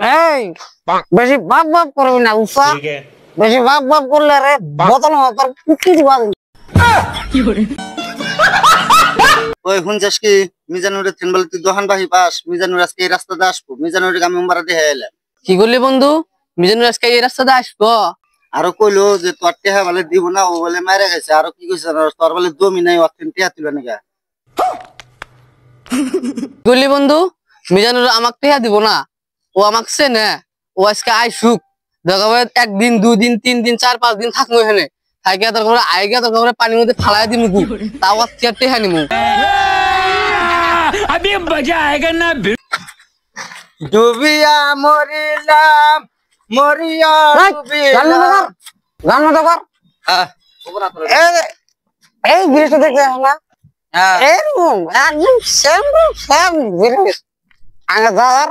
এই বেশি বাপ বাপ করবি না উফা বেশি বাপ বাপ করলে রে বোতল পর কুকি দিবা ওই শুনছিস কি মিজানুরের তিন বলে তুই দোকান বাহি পাস মিজানুর আজকে এই রাস্তাতে আসবো মিজানুরের আমি উম্বারা দিয়ে এলাম কি করলি বন্ধু মিজানুর আজকে এই রাস্তাতে আসবো আরো কইলো যে তোর টেহা বলে দিব না ও বলে মারা গেছে আরো কি কইছে তোর বলে জমি নাই অর্থেন টেহা তুলে নাকি করলি বন্ধু মিজানুর আমাকে টেহা দিব না ও আমাকে চেনে ও আজকে আইসুক দেখাবে একদিন দুদিন 3 দিন 4 5 দিন থাকবো এখানে থাকে তোর ঘরে আইগা তোর ঘরে পানির মধ্যে ফালাই দিমু তাও আজকে টেহা নিমু अभी मजा आएगा ना ডুবিয়া মরিলাম মরিয়া ডুবিলাম গান মতো কর এই জিনিসটা দেখতে না এরকম একদম সেম সেম জিনিস আগে ধর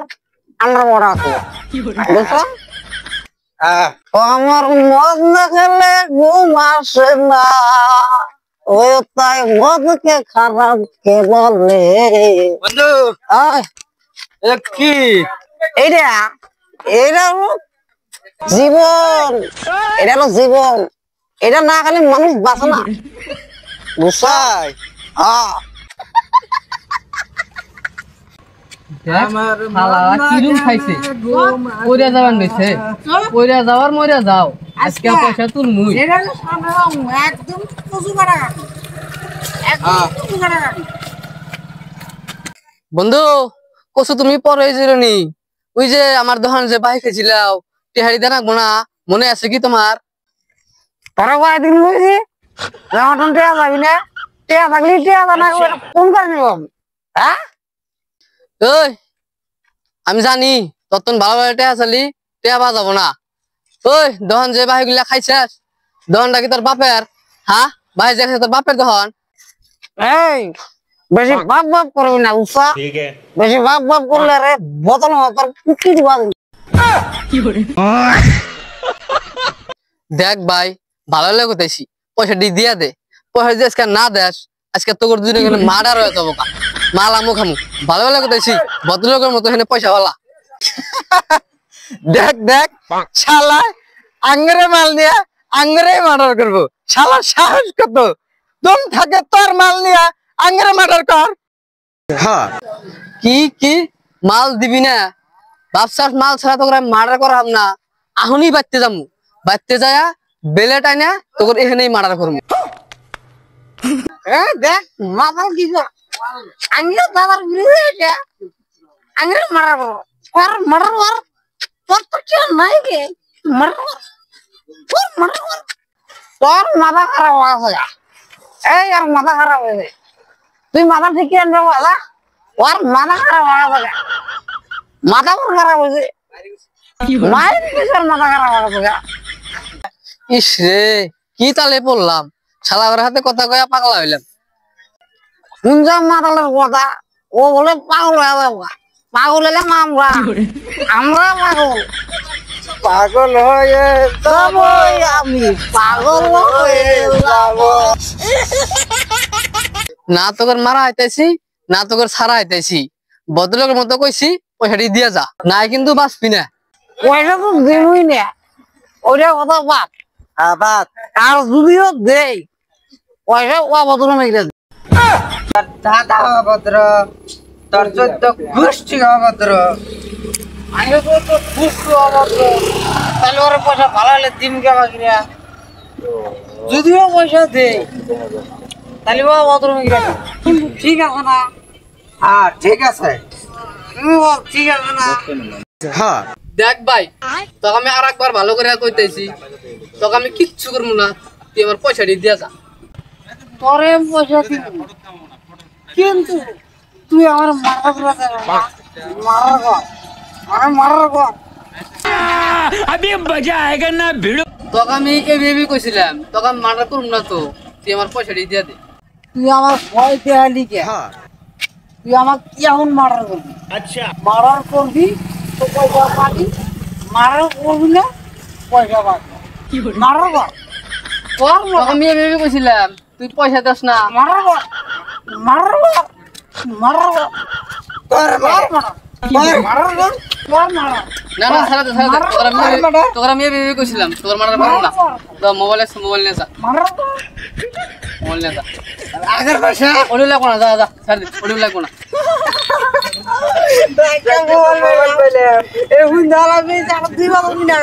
আমরা বড় আছি বুঝছো আমার মদ না খেলে ঘুম আসে না ও তাই মদকে খারাপ কে বলে বন্ধু কি এইটা এটা হলো জীবন এটা হলো জীবন এটা না খালি মানুষ বাঁচে না বুঝছাই কিরুম খাইছে পইরা যাবার নিছে পইরা যাওয়ার মইরা যাও আজকে পয়সা তুল মুই একদম কচু কাটা কাটি একদম কচু কাটা কাটি বন্ধু কসু তুমি পরে জিরনি ওই যে আমার দোকান যে বাই খেয়েছিলাও টেহারি দেনা গোনা মনে আছে কি তোমার তোরা কয়েকদিন বলছি যখন টেয়া যাবি না টেয়া থাকলে টেয়া জানা কোন করে নিব হ্যাঁ ওই আমি জানি ততন ভালো ভালো টেয়া চালি টেয়া পাওয়া যাবো না ওই দহন যে বাহি গুলা খাইছিস দহনটা কি তোর বাপের হ্যাঁ বাহি যে তোর বাপের দহন এই বেশি বাপ বাপ করবি না উফা বেশি বাপ বাপ করলে রে বোতল পর কুকি দিবা দেখ ভাই ভালো লাগে কোথাইছি পয়সা দিয়া দে পয়সা দিয়ে আজকে না দেস আজকে তোর দুজনে গেলে মার্ডার হয়ে যাবো মাল আমু খামু ভালো লাগে কোথাইছি ভদ্রলোকের মতো এখানে পয়সা वाला দেখ দেখ শালা আঙ্গরে মাল নিয়ে আঙ্গরে মার্ডার করবো শালা সাহস কত দম থাকে তোর মাল নিয়ে আঙ্গরে মার্ডার কর হ্যাঁ কি মাল দিবি না বাপসার মাল ছাড়া তোকে মার্ডার করাম না আহনই বাড়তে যামু বাড়তে যায় বেলে টাইনা তোর এখানেই মার্ডার করবো দেখ মাথা কি আমিও দাদার বিরুদ্ধে আমি মারা করবো আর মারার পর তোর তো কেউ নাই গে মারার তোর মারার পর তোর মাথা খারাপ হয়ে এই আর মাথা খারাপ হয়ে তুই মাথা ঠিক আনবে বলা ওর মাথা খারাপ হয়ে মাথা পুরো খারাপ হয়েছে মায়ের কিসের মাথা খারাপ হয়ে ইস রে কি তালে পড়লাম শালাবার হাতে কথা কয়া পাগলা হইলাম শুনছাম মাতালের কথা ও বলে পাগল হয়ে যাবো পাগল হলে আমরা আমরা পাগল পাগল হয়ে যাবো আমি পাগল হয়ে যাবো না তোকে মারা হইতেছি না তোকে ছাড়া হইতেছি ভদ্রলোকের মতো কইছি পয়সাটি দিয়া যা নাই কিন্তু বাঁচবি না পয়সা তো দিবই না ওইটা কথা বাদ আবার আর যদিও দেই পয়সা ও বদল মেঘে দাদা অভদ্র তোর 14 গোষ্ঠী অভদ্র আমি তো বুঝতে অভদ্র তাহলে ওর পয়সা ভালো হলে দিন কে বাকিরা যদিও পয়সা দেই তাহলে ও বদল মেঘে কিন্তু ঠিক আছে না ঠিক আছে তুমি বল ঠিক আছে না হ্যাঁ দেখ ভাই তোকে আমি আর একবার ভালো করে কইতেছি তোকে আমি কিচ্ছু করবো না তুই আমার পয়সাটি দিয়া যা তোরে পয়সা দিব কিন্তু তুই আমার মারার কর अभी मजा आएगा ना भिड़ो তোকে আমি এই কইছিলাম তোকে আমি মার্ডার করব না তো তুই আমার পয়সাটি দিয়া দে তুই আমার ভয় দেখালি কে তুই আমার কি এমন মারার করবি আচ্ছা মারার করবি তো পয়সা পাবি মারার করবি না পয়সা পাবি মারার কর তোর আমি এই কইছিলাম তুই পয়সা দাস না মারার কর মারার কর মারার কর মারার কর মারার কর না না ছাড়া দে তোরা মেয়ে বিয়ে কইছিলাম তোর মারার পারো না তো মোবাইল নিয়ে যা মোবাইল নিয়ে যা আগের পয়সা ওডি লাগো না যা ছাড় দে ওডি লাগো না মোবাইল পাইলে এ হুন দালা মে যা দিবা তুমি না